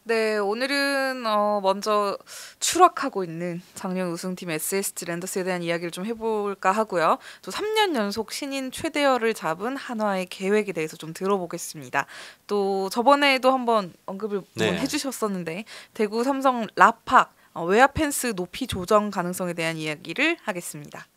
네, 오늘은 먼저 추락하고 있는 작년 우승팀 SSG 랜더스에 대한 이야기를 좀 해볼까 하고요. 또 3년 연속 신인 최대열을 잡은 한화의 계획에 대해서 좀 들어보겠습니다. 또 저번에도 한번 언급을 한번 네. 해주셨었는데 대구 삼성 라팍 외야 펜스 높이 조정 가능성에 대한 이야기를 하겠습니다.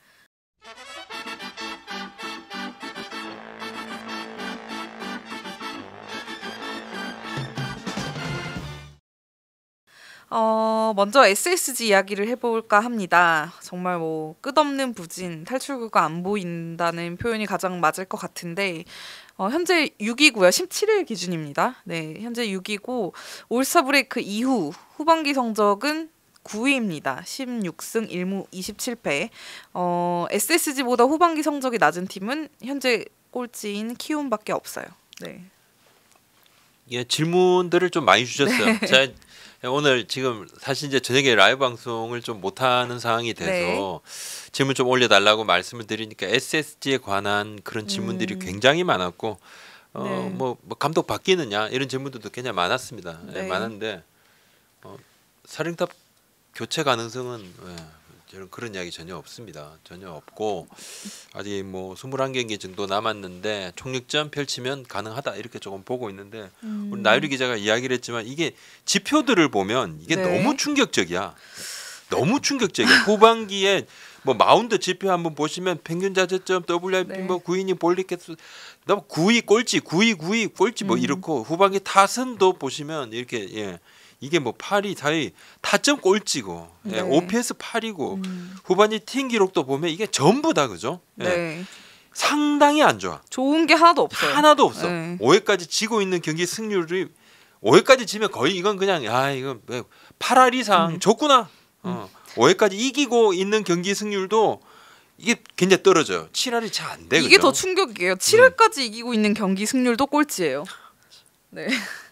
먼저 SSG 이야기를 해볼까 합니다. 정말 뭐 끝없는 부진, 탈출구가 안 보인다는 표현이 가장 맞을 것 같은데 현재 6위고요. 17일 기준입니다. 네, 현재 6위고 올스타 브레이크 이후 후반기 성적은 9위입니다. 16승 1무 27패. SSG보다 후반기 성적이 낮은 팀은 현재 꼴찌인 키움밖에 없어요. 네. 예, 질문들을 좀 많이 주셨어요. 제가 오늘 지금 사실 이제 저녁에 라이브 방송을 좀 못하는 상황이 돼서 질문 좀 올려달라고 말씀을 드리니까 SSG에 관한 그런 질문들이 굉장히 많았고 뭐 감독 바뀌느냐 이런 질문들도 굉장히 많았습니다. 예, 많았는데 사령탑 교체 가능성은 저는 그런 이야기 전혀 없습니다. 전혀 없고 아직 뭐 21경기 정도 남았는데 총력전 펼치면 가능하다 이렇게 조금 보고 있는데 우리 나유리 기자가 이야기를 했지만 이게 지표들을 보면 이게 너무 충격적이야. 너무 충격적이야. 후반기에 뭐 마운드 지표 한번 보시면 평균 자책점, WIP 뭐 9이닝 볼릭 개수 너무 9위 꼴찌, 9위 9위 꼴찌 뭐 이렇고 후반기 타선도 보시면 이렇게 이게 뭐 8위, 4위 타점 꼴찌고 OPS 8이고 후반기 팀 기록도 보면 이게 전부 다 그죠? 상당히 안 좋아. 좋은 게 하나도 없어요. 하나도 없어. 5회까지 지고 있는 경기 승률이 5회까지 지면 거의 이건 그냥 이건 8할 이상 졌구나. 5회까지 이기고 있는 경기 승률도 이게 굉장히 떨어져요. 7할이 잘 안 돼. 이게 더 충격이에요. 7회까지 이기고 있는 경기 승률도 꼴찌예요. 네.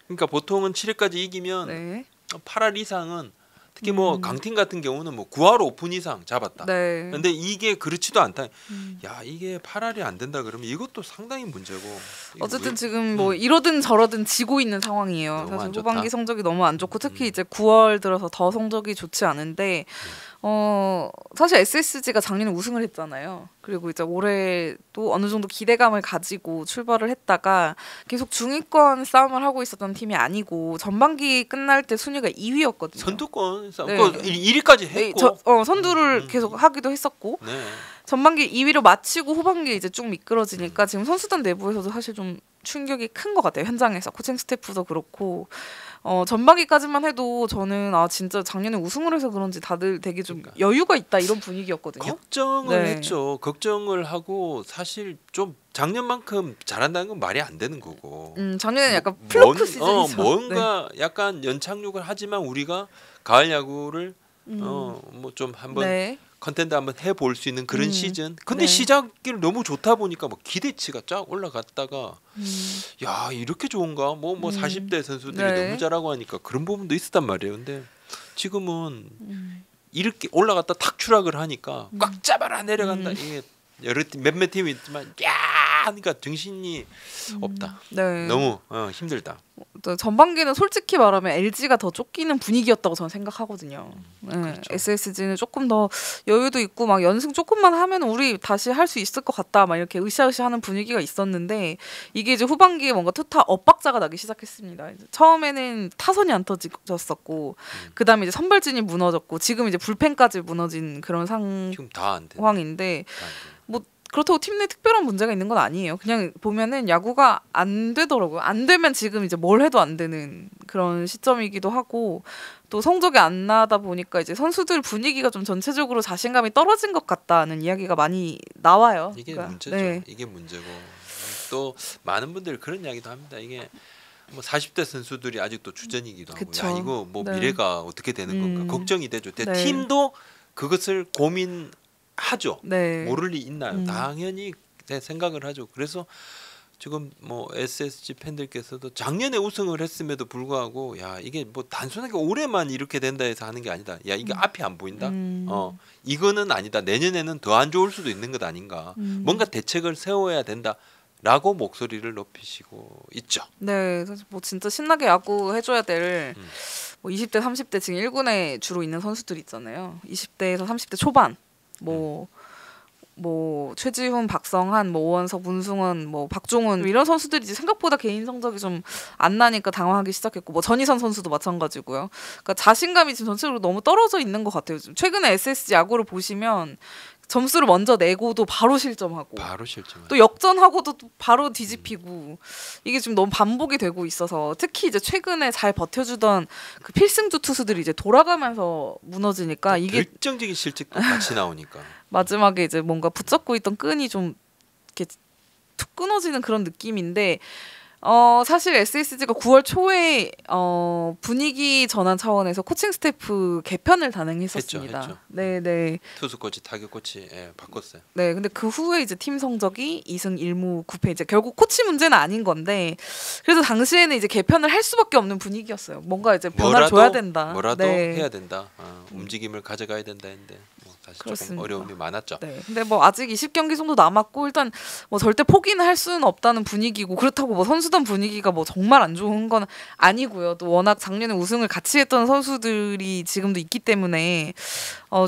그러니까 보통은 7회까지 이기면 8할 이상은 특히 뭐 강팀 같은 경우는 뭐 9할 오픈 이상 잡았다. 근데 이게 그렇지도 않다. 야 이게 8할이 안 된다 그러면 이것도 상당히 문제고. 어쨌든 지금 뭐 이러든 저러든 지고 있는 상황이에요. 사실 후반기 성적이 너무 안 좋고 특히 이제 9월 들어서 더 성적이 좋지 않은데 사실 SSG가 작년에 우승을 했잖아요. 그리고 이제 올해 또 어느 정도 기대감을 가지고 출발을 했다가 계속 중위권 싸움을 하고 있었던 팀이 아니고 전반기 끝날 때 순위가 2위였거든요. 선두권 싸움 1위까지 했고 선두를 계속 하기도 했었고 전반기 2위로 마치고 후반기에 이제 쭉 미끄러지니까 지금 선수단 내부에서도 사실 좀 충격이 큰 것 같아요. 현장에서 코칭 스태프도 그렇고 전반기까지만 해도 저는 진짜 작년에 우승을 해서 그런지 다들 되게 좀 여유가 있다 이런 분위기였거든요. 걱정을 했죠. 걱정을 하고 사실 좀 작년만큼 잘한다는 건 말이 안 되는 거고. 작년에는 약간 플로크 시즌이죠. 뭔가 약간 연착륙을 하지만 우리가 가을 야구를 뭐 좀 한번 컨텐츠 한번 해볼 수 있는 그런 시즌. 근데 시작이 너무 좋다 보니까 뭐 기대치가 쫙 올라갔다가 야 이렇게 좋은가? 뭐 40대 선수들이 너무 잘하고 하니까 그런 부분도 있었단 말이에요. 근데 지금은 이렇게 올라갔다 탁 추락을 하니까 꽉 잡아라 내려간다. 이게 몇몇 팀이 있지만 하니까 정신이 없다. 너무 힘들다. 전반기는 솔직히 말하면 LG가 더 쫓기는 분위기였다고 저는 생각하거든요. 그렇죠. SSG는 조금 더 여유도 있고 막 연승 조금만 하면 우리 다시 할 수 있을 것 같다 막 이렇게 으쌰으쌰하는 분위기가 있었는데 이게 이제 후반기에 뭔가 투타 엇박자가 나기 시작했습니다. 처음에는 타선이 안 터졌었고 그다음에 이제 선발진이 무너졌고 지금 이제 불펜까지 무너진 그런 상황인데 뭐 그렇다고 팀 내 특별한 문제가 있는 건 아니에요. 그냥 보면은 야구가 안 되더라고요. 안 되면 지금 이제 뭘 해도 안 되는 그런 시점이기도 하고 또 성적이 안 나다 보니까 이제 선수들 분위기가 좀 전체적으로 자신감이 떨어진 것 같다는 이야기가 많이 나와요. 이게 문제죠. 이게 문제고 또 많은 분들이 그런 이야기도 합니다. 이게 뭐 40대 선수들이 아직도 주전이기도 하고 야 이거 뭐 미래가 어떻게 되는 건가 걱정이 되죠. 팀도 그것을 고민하죠. 모를 리 있나요? 당연히 생각을 하죠. 그래서 지금 뭐 SSG 팬들께서도 작년에 우승을 했음에도 불구하고 야 이게 뭐 단순하게 올해만 이렇게 된다 해서 하는 게 아니다. 야 이게 앞이 안 보인다. 이거는 아니다. 내년에는 더 안 좋을 수도 있는 것 아닌가. 뭔가 대책을 세워야 된다. 라고 목소리를 높이시고 있죠. 네, 사실 뭐 진짜 신나게 야구 해줘야 될 뭐 20대, 30대 지금 1군에 주로 있는 선수들 있잖아요. 20대에서 30대 초반, 뭐 최지훈, 박성한, 뭐 오원석, 문승원, 뭐 박종훈 이런 선수들이 이제 생각보다 개인 성적이 좀 안 나니까 당황하기 시작했고, 뭐 전희선 선수도 마찬가지고요. 그러니까 자신감이 지금 전체적으로 너무 떨어져 있는 것 같아요. 지금 최근에 SSG 야구를 보시면 점수를 먼저 내고도 바로 실점하고 또 역전하고도 또 바로 뒤집히고 이게 지금 너무 반복이 되고 있어서 특히 이제 최근에 잘 버텨주던 그 필승주 투수들이 이제 돌아가면서 무너지니까 이게 결정적인 실책도 같이 나오니까 마지막에 이제 뭔가 붙잡고 있던 끈이 좀 이렇게 툭 끊어지는 그런 느낌인데 사실 SSG가 9월 초에 분위기 전환 차원에서 코칭 스태프 개편을 단행했었습니다. 했죠. 네네. 투수 코치, 타격 코치 바꿨어요. 네, 근데 그 후에 이제 팀 성적이 2승 1무 9패 이제 결국 코치 문제는 아닌 건데 그래서 당시에는 이제 개편을 할 수밖에 없는 분위기였어요. 뭔가 이제 변화를 줘야 된다. 뭐라도 해야 된다. 움직임을 가져가야 된다 했는데 사실 그렇습니다. 조금 어려움이 많았죠. 네. 근데 뭐 아직 20경기 정도 남았고 일단 뭐 절대 포기는 할 수는 없다는 분위기고 그렇다고 뭐 선수단 분위기가 뭐 정말 안 좋은 건 아니고요. 또 워낙 작년에 우승을 같이 했던 선수들이 지금도 있기 때문에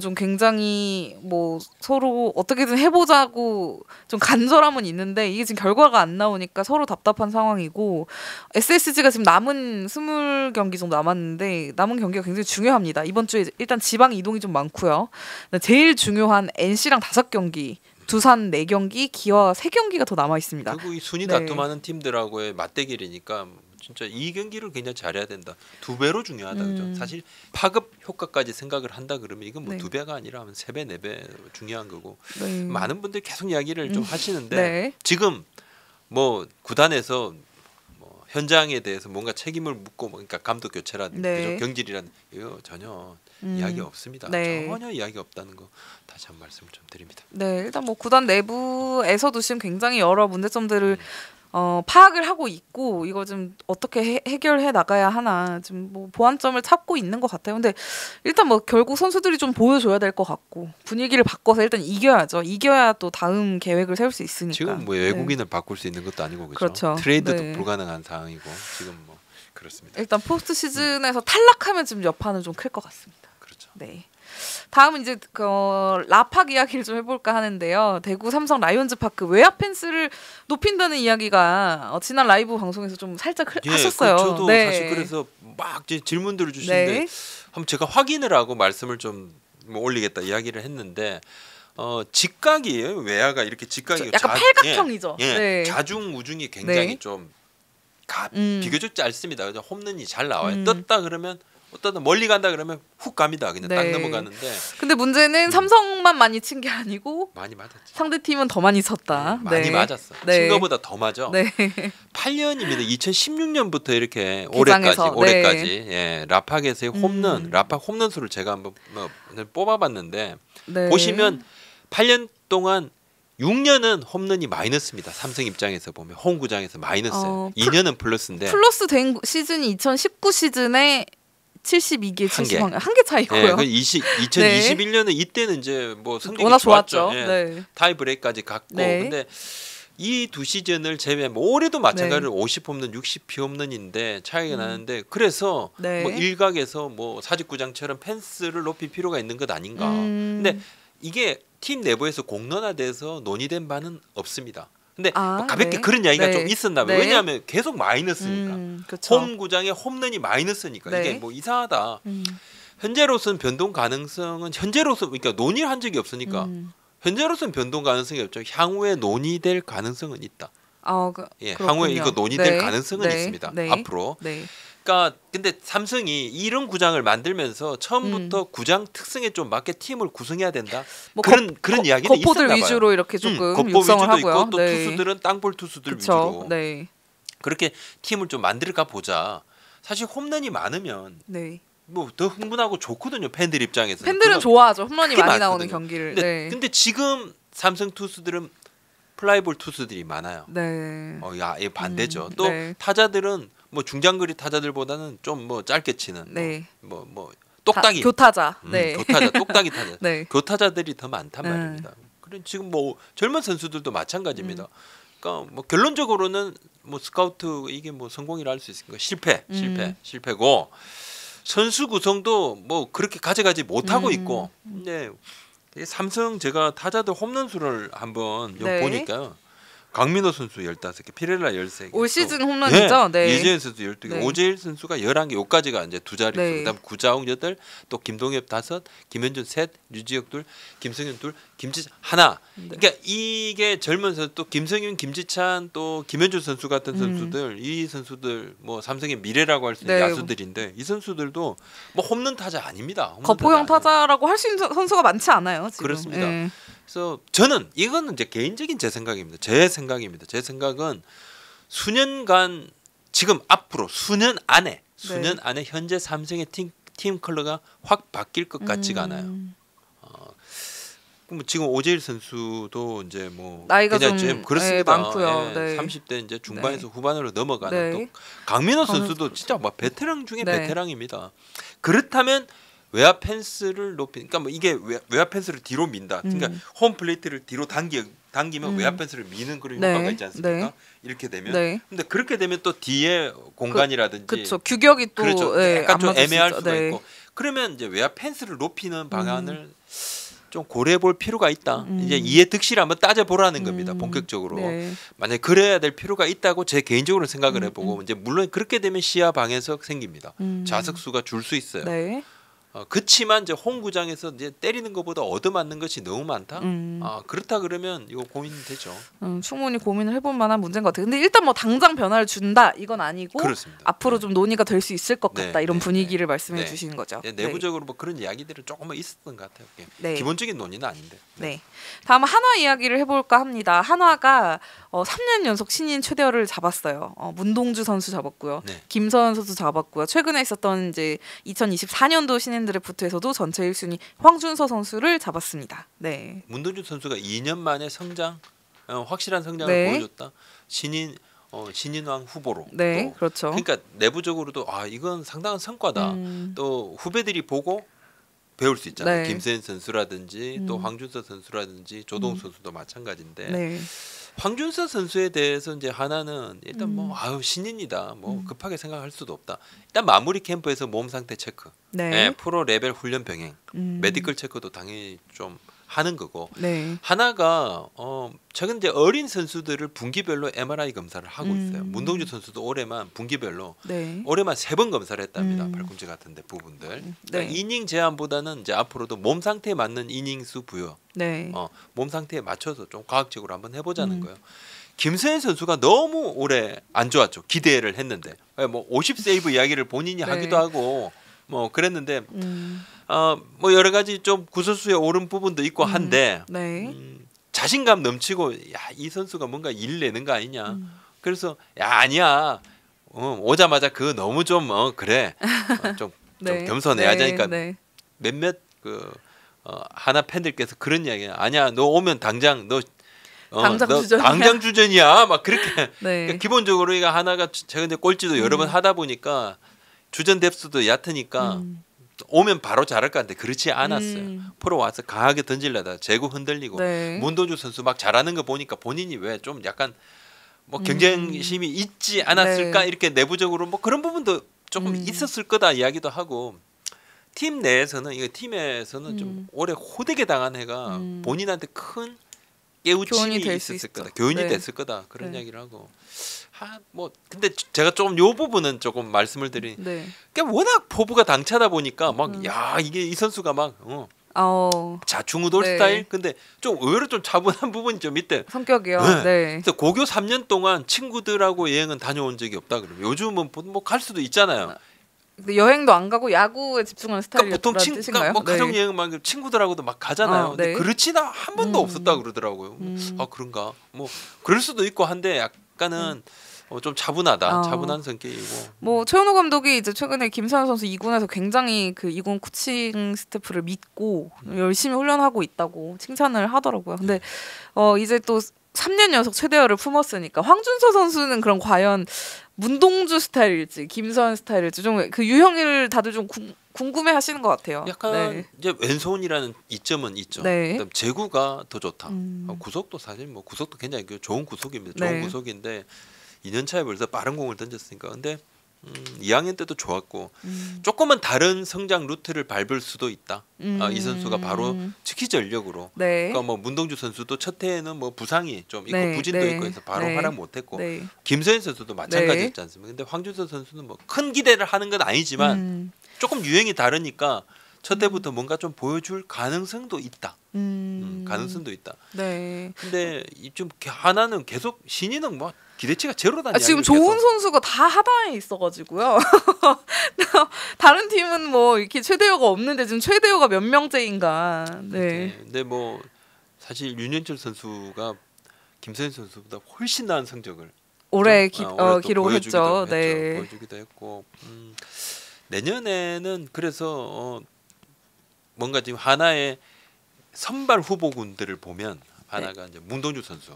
좀 굉장히 뭐 서로 어떻게든 해보자고 좀 간절함은 있는데 이게 지금 결과가 안 나오니까 서로 답답한 상황이고 SSG가 지금 남은 20경기 정도 남았는데 남은 경기가 굉장히 중요합니다. 이번 주에 일단 지방 이동이 좀 많고요. 제일 중요한 NC랑 5경기, 두산 4경기, 기아 3경기가 더 남아 있습니다. 결국 이 순위 다툼하는 팀들하고의 맞대결이니까 진짜 이 경기를 굉장히 잘해야 된다. 2배로 중요하다. 그죠? 사실 파급 효과까지 생각을 한다 그러면 이건 뭐 2배가 아니라 3배, 4배 중요한 거고. 많은 분들이 계속 이야기를 좀 하시는데 지금 뭐 구단에서 뭐 현장에 대해서 뭔가 책임을 묻고 그러니까 감독 교체라든지 그죠? 경질이라는 이거 전혀 이야기 없습니다. 전혀 이야기 없다는 거 다시 한 말씀을 좀 드립니다. 네, 일단 뭐 구단 내부에서도 지금 굉장히 여러 문제점들을 파악을 하고 있고 이거 좀 어떻게 해결해 나가야 하나 좀 뭐 보완점을 찾고 있는 것 같아요. 근데 일단 뭐 결국 선수들이 좀 보여줘야 될 것 같고 분위기를 바꿔서 일단 이겨야죠. 이겨야 또 다음 계획을 세울 수 있으니까. 지금 뭐 외국인을 바꿀 수 있는 것도 아니고 그렇죠. 트레이드도 불가능한 상황이고 지금 뭐 그렇습니다. 일단 포스트 시즌에서 탈락하면 지금 여파는 좀 클 것 같습니다. 그렇죠. 네. 다음은 이제 라팍 이야기를 좀 해볼까 하는데요. 대구 삼성 라이온즈 파크 외야 펜스를 높인다는 이야기가 지난 라이브 방송에서 좀 살짝 하셨어요. 저도 사실 그래서 막 질문들을 주시는데 한번 제가 확인을 하고 말씀을 좀 올리겠다 이야기를 했는데 직각이에요. 외야가 이렇게 직각이 약간 팔각형이죠. 자중 우중이 굉장히 좀 비교적 짧습니다. 그래서 홈런이 잘 나와요. 떴다 그러면 어떤 멀리 간다 그러면 훅 갑니다. 그냥 딱 넘어가는데. 근데 문제는 삼성만 많이 친 게 아니고 많이 맞았지. 상대 팀은 더 많이 쳤다. 많이 맞았어. 친 거보다 더 맞아. 8년입니다. 2016년부터 이렇게 올해까지 라팍에서의 홈런, 라팍 홈런 수를 제가 한번 뽑아봤는데 보시면 8년 동안 6년은 홈런이 마이너스입니다. 삼성 입장에서 보면 홈구장에서 마이너스예요. 2년은 플러스인데 플러스 된 시즌이 2019 시즌에 72개, 71개 한 개 차이고요. 2021년은 이때는 이제 뭐 성적이 워낙 좋았죠. 타이브레이크까지 갔고 근데 이 두 시즌을 제외하면 올해도 마찬가지로 50홈런, 60피홈런인데 차이가 나는데 그래서 뭐 일각에서 뭐 사직구장처럼 펜스를 높일 필요가 있는 것 아닌가. 근데 이게 팀 내부에서 공론화돼서 논의된 바는 없습니다. 근데 뭐 가볍게 그런 이야기가 좀 있었나 봐요. 왜냐하면 계속 마이너스니까. 홈구장에 홈런이 마이너스니까 이게 뭐 이상하다. 현재로서는 변동 가능성은 그러니까 논의를 한 적이 없으니까 현재로서는 변동 가능성이 없죠. 향후에 논의될 가능성은 있다. 향후에 이거 논의될 가능성은 있습니다. 앞으로. 그러니까 근데 삼성이 이런 구장을 만들면서 처음부터 구장 특성에 좀 맞게 팀을 구성해야 된다. 뭐 그런 이야기는 있었나 봐요. 겉포들 위주로 이렇게 조금 겉보 육성을 위주도 하고요. 있고 또 투수들은 땅볼 투수들 위주로 그렇게 팀을 좀 만들까 보자. 사실 홈런이 많으면 뭐 더 흥분하고 좋거든요. 팬들 입장에서. 팬들은 좋아하죠. 홈런이 많이 나오는 경기를. 근데 지금 삼성 투수들은 플라이볼 투수들이 많아요. 이 반대죠. 또 타자들은 뭐 중장거리 타자들보다는 좀 뭐 짧게 치는 뭐 똑딱이 교타자, 교타자, 똑딱이 타자, 교타자들이 더 많단 말입니다. 그래 지금 뭐 젊은 선수들도 마찬가지입니다. 그러니까 뭐 결론적으로는 뭐 스카우트 이게 뭐 성공이라 할 수 있으니까 실패고 선수 구성도 뭐 그렇게 가져가지 못하고 있고. 근데 삼성 제가 타자들 홈런 수를 한번 네. 보니까 강민호 선수 15개, 피렐라 13개. 올 시즌 홈런이죠. 네. 이재현 선수 12개, 네. 오재일 선수가 11개. 요까지가 이제 두 자릿수. 네. 그다음 구자욱 8, 또 김동엽 5, 김현준 3, 류지혁 2, 김성현 2, 김지찬 1. 그러니까 이게 젊은 선수 또 김성현, 김지찬 또 김현준 선수 같은 선수들 이 선수들 뭐 삼성의 미래라고 할 수 있는 네. 야수들인데 이 선수들도 뭐 홈런 타자 아닙니다. 홈런 거포형 타자 아니에요. 타자라고 할 수 있는 선수가 많지 않아요. 지금. 그렇습니다. 예. 그래서 저는 이거는 이제 개인적인 제 생각입니다. 제 생각은 수년간 지금 앞으로 수년 안에 현재 삼성의 팀 컬러가 확 바뀔 것 같지가 않아요. 그럼 지금 오재일 선수도 이제 뭐 나이가 그냥 좀 그렇습니다. 많고요. 네. 30대 이제 중반에서 후반으로 넘어가는 네. 또 강민호 선수도 진짜 막 베테랑 중에 네. 베테랑입니다. 그렇다면 외야 펜스를 그러니까 뭐 이게 외야 펜스를 뒤로 민다. 그러니까 홈 플레이트를 뒤로 당기면 외야 펜스를 미는 그런 네. 효과가 있지 않습니까? 네. 이렇게 되면. 네. 근데 그렇게 되면 또 뒤에 공간이라든지 그렇죠. 규격이 또 그렇죠. 예, 약간 안 좀 맞을 수 애매할 있죠. 수가 네. 있고. 그러면 이제 외야 펜스를 높이는 방안을 좀 고려해 볼 필요가 있다. 이제 이해 득실을 한번 따져 보라는 겁니다. 본격적으로. 네. 만약에 그래야 될 필요가 있다고 제 개인적으로 생각을 해보고 이제 물론 그렇게 되면 시야 방해석 생깁니다. 좌석수가 줄 수 있어요. 네. 그치만 이제 홈구장에서 이제 때리는 것보다 얻어맞는 것이 너무 많다. 그렇다 그러면 이거 고민되죠. 충분히 고민을 해볼 만한 문제인 것 같아요. 근데 일단 뭐 당장 변화를 준다 이건 아니고 그렇습니다. 앞으로 좀 논의가 될 수 있을 것 네, 같다 이런 네, 분위기를 네. 말씀해 네. 주시는 거죠. 네, 내부적으로 뭐 그런 이야기들은 조금은 있었던 것 같아요. 네. 기본적인 논의는 아닌데. 네. 다음 한화 이야기를 해볼까 합니다. 한화가 3년 연속 신인 최대열을 잡았어요. 문동주 선수 잡았고요. 네. 김서현 선수 잡았고요. 최근에 있었던 이제 2024년도 신인 드래프트에서도 전체 1순위 황준서 선수를 잡았습니다. 네. 문동주 선수가 2년 만에 성장, 확실한 성장을 네. 보여줬다. 신인왕 후보로. 네, 또 그렇죠. 그러니까 내부적으로도 이건 상당한 성과다. 또 후배들이 보고 배울 수 있잖아요. 네. 김세현 선수라든지 또 황준서 선수라든지 조동 선수도 마찬가지인데 네. 황준서 선수에 대해서 이제 하나는 일단 뭐 신인이다. 뭐 급하게 생각할 수도 없다. 일단 마무리 캠프에서 몸 상태 체크, 네. 프로 레벨 훈련 병행, 메디컬 체크도 당연히 좀 하는 거고. 네. 하나가 최근 이제 어린 선수들을 분기별로 MRI 검사를 하고 있어요. 문동주 선수도 올해만 분기별로 네. 올해만 3번 검사를 했답니다. 발꿈치 같은데 부분들. 네. 그러니까 이닝 제한보다는 이제 앞으로도 몸 상태에 맞는 이닝 수 부여, 네. 몸 상태에 맞춰서 좀 과학적으로 한번 해보자는 거예요. 김서현 선수가 너무 올해 안 좋았죠. 기대를 했는데 뭐 50 세이브 이야기를 본인이 네. 하기도 하고 뭐 그랬는데 뭐 여러 가지 좀 구설수에 오른 부분도 있고 한데 네. 자신감 넘치고 이 선수가 뭔가 일 내는 거 아니냐. 그래서 아니야. 오자마자 그거 너무 좀 그래. 좀 네. 겸손해야 네. 되니까 네. 몇몇 하나 팬들께서 그런 이야기 아니야. 너 오면 당장 너 당장 너 주전이야. 당장 주전이야. 막 그렇게. 네. 그러니까 기본적으로 이거 하나가 최근에 꼴찌도 여러 번 하다 보니까 주전 뎁스도 얕으니까 오면 바로 잘할 것 같은데 그렇지 않았어요. 프로 와서 강하게 던질려다 제구 흔들리고 네. 문도주 선수 막 잘하는 거 보니까 본인이 왜 좀 약간 뭐 경쟁심이 있지 않았을까 네. 이렇게 내부적으로 뭐 그런 부분도 조금 있었을 거다 이야기도 하고 팀 내에서는 이거 팀에서는 좀 올해 호되게 당한 해가 본인한테 큰 깨우침이 교훈이 될 수 있었을 거다. 있죠. 교훈이 네. 됐을 거다. 그런 네. 이야기를 하고 뭐 근데 제가 조금 요 부분은 조금 말씀을 드린 네. 그러니까 워낙 포부가 당차다 보니까 막 야 이게 이 선수가 막 자충우돌 네. 스타일 근데 좀 의외로 좀 차분한 부분이 좀 있대. 성격이요. 네. 네. 그래서 고교 3년 동안 친구들하고 여행은 다녀온 적이 없다 그러면 요즘은 뭐 갈 수도 있잖아요. 근데 여행도 안 가고 야구에 집중하는 그러니까 스타일이었다는 보통 뜻인가요? 뭐 가족 네. 여행 막 친구들하고도 막 가잖아요. 근데 네. 그렇지나 한 번도 없었다 그러더라고요. 그런가? 뭐 그럴 수도 있고 한데 약간은 좀 차분하다. 차분한 성격이고. 뭐 최은호 감독이 이제 최근에 김선우 선수 2군에서 굉장히 그 2군 코칭 스태프를 믿고 열심히 훈련하고 있다고 칭찬을 하더라고요. 근데 이제 또 3년 연속 최대열을 품었으니까 황준서 선수는 그럼 과연 문동주 스타일일지 김서현 스타일일지 좀 그 유형을 다들 좀 궁금해하시는 것 같아요. 약간 네. 이제 왼손이라는 이점은 있죠. 네. 그다음 제구가 더 좋다. 구속도 사실 뭐 구속도 굉장히 좋은 구속입니다. 좋은 네. 구속인데 2년 차에 벌써 빠른 공을 던졌으니까. 근데 2학년 때도 좋았고 조금은 다른 성장 루트를 밟을 수도 있다. 이 선수가 바로 특히 전력으로. 네. 그러니까 뭐 문동주 선수도 첫 해에는 뭐 부상이 좀 있고 네, 부진도 네, 있고 해서 바로 네, 활약 못했고 네. 김서현 선수도 마찬가지였지 않습니까? 근데 황준서 선수는 뭐 큰 기대를 하는 건 아니지만 조금 유행이 다르니까 첫 해부터 뭔가 좀 보여줄 가능성도 있다. 가능성도 있다. 네. 근데 좀 하나는 계속 신인은 뭐 기대치가 제로다. 지금 좋은 선수가 다 하나에 있어가지고요. 다른 팀은 뭐 이렇게 최대호가 없는데 지금 최대호가 몇 명째인가. 네. 근데 뭐 사실 윤현철 선수가 김서현 선수보다 훨씬 나은 성적을 올해 올해 기록했죠. 네. 보여주기도 했고 내년에는 그래서 뭔가 지금 하나의 선발 후보군들을 보면 하나가 이제 문동주 선수,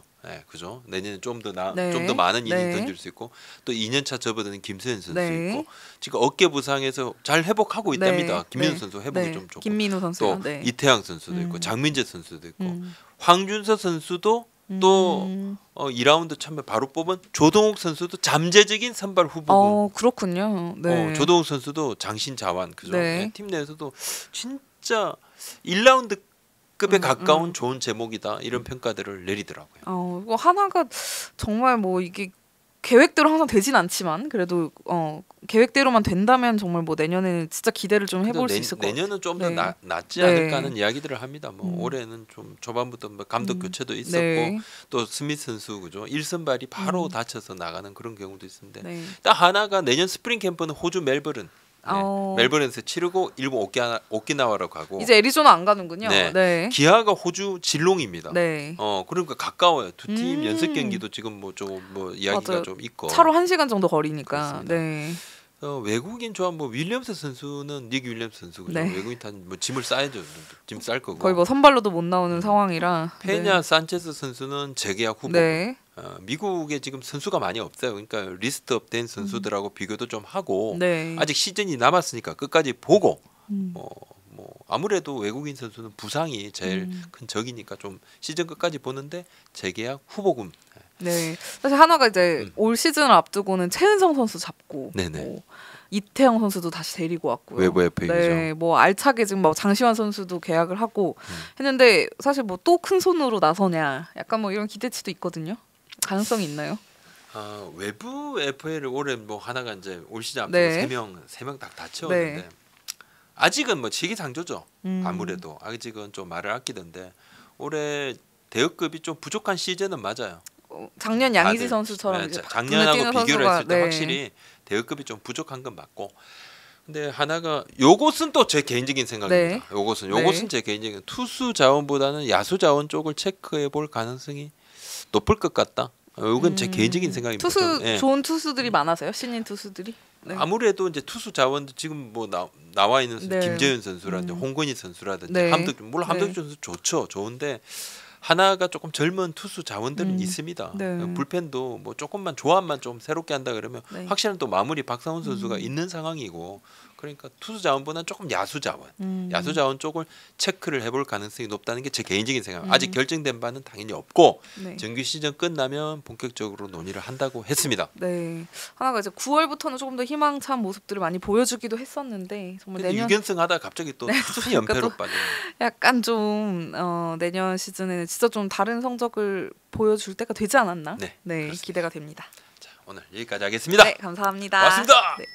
그죠? 내년에 좀 더 많은 이닝 던질 수 있고 또 2년차 접어드는 김서현 선수 있고 지금 어깨 부상에서 잘 회복하고 있답니다. 김민우 선수 회복이 좀 좋고 김민우 선수 또 이태양 선수도 있고 장민재 선수도 있고 황준서 선수도 또 2라운드 참여 바로 뽑은 조동욱 선수도 잠재적인 선발 후보군. 그렇군요. 네. 조동욱 선수도 장신 자완, 그죠? 네. 팀 내에서도 진짜 1라운드 급에 가까운 좋은 제목이다 이런 평가들을 내리더라고요. 뭐 하나가 정말 뭐 이게 계획대로 항상 되진 않지만 그래도 계획대로만 된다면 정말 뭐 내년에는 진짜 기대를 좀 해볼 수 있을 것 같아요. 내년은 좀 더 낫지 않을까 하는 이야기들을 합니다. 뭐 올해는 좀 초반부터 뭐 감독 교체도 있었고 또 스미스 선수 그죠? 1선발이 바로 다쳐서 나가는 그런 경우도 있었는데 딱 하나가 내년 스프링 캠프는 호주 멜버른 멜버른에서 치르고 일본 오키나와로 가고 이제 애리조나 안 가는군요. 네. 기아가 호주 질롱입니다. 네. 그러니까 가까워요. 두 팀 연습 경기도 지금 뭐 이야기가 맞아요. 좀 있고 차로 1시간 정도 거리니까. 그렇습니다. 네. 외국인 좋아 뭐 윌리엄스 선수는 닉 윌리엄스 선수 그죠? 외국인 뭐 짐을 싸야죠. 짐 쌀 거고. 거의 뭐 선발로도 못 나오는 상황이라. 페냐 산체스 선수는 재계약 후보. 미국에 지금 선수가 많이 없어요. 그러니까 리스트업 된 선수들하고 비교도 좀 하고 아직 시즌이 남았으니까 끝까지 보고 뭐 아무래도 외국인 선수는 부상이 제일 큰 적이니까 좀 시즌 끝까지 보는데 재계약 후보군. 네, 사실 하나가 이제 올 시즌을 앞두고는 최은성 선수 잡고 뭐 이태영 선수도 다시 데리고 왔고요. 외부 FA죠. 네, 뭐 알차게 지금 뭐 장시환 선수도 계약을 하고 했는데 사실 뭐 또 큰 손으로 나서냐, 약간 뭐 이런 기대치도 있거든요. 가능성이 있나요? 외부 FA를 올해 뭐 하나가 이제 올 시즌 앞두고 3명 다 채웠는데 아직은 뭐 시기상조죠. 아무래도 아직은 좀 말을 아끼던데 올해 대역급이 좀 부족한 시즌은 맞아요. 작년 양의지 선수처럼 작년하고 비교를 했을 때 확실히 대역급이 좀 부족한 건 맞고 근데 하나가 요것은 또 제 개인적인 생각입니다. 요것은 제 개인적인 투수 자원보다는 야수 자원 쪽을 체크해 볼 가능성이 높을 것 같다. 이건 제 개인적인 생각입니다. 좋은 투수들이 많아서요. 신인 투수들이. 아무래도 이제 투수 자원도 지금 뭐 나와 있는 김재현 선수라든지 홍건희 선수라든지 물론 함덕주 선수 좋죠. 좋은데 하나가 조금 젊은 투수 자원들은 있습니다. 불펜도 뭐 조금만 조합만 좀 새롭게 한다 그러면 확실한 또 마무리 박상훈 선수가 있는 상황이고 그러니까 투수 자원보다는 조금 야수 자원 쪽을 체크를 해볼 가능성이 높다는 게 제 개인적인 생각. 아직 결정된 바는 당연히 없고 정규 시즌 끝나면 본격적으로 논의를 한다고 했습니다. 네, 하나가 이제 9월부터는 조금 더 희망찬 모습들을 많이 보여주기도 했었는데 정말 내년 6연승 하다 갑자기 또 큰 연패로 빠져. 약간 좀 내년 시즌에는 진짜 좀 다른 성적을 보여줄 때가 되지 않았나? 네, 기대가 됩니다. 자, 오늘 여기까지 하겠습니다. 네, 감사합니다. 고맙습니다. 네.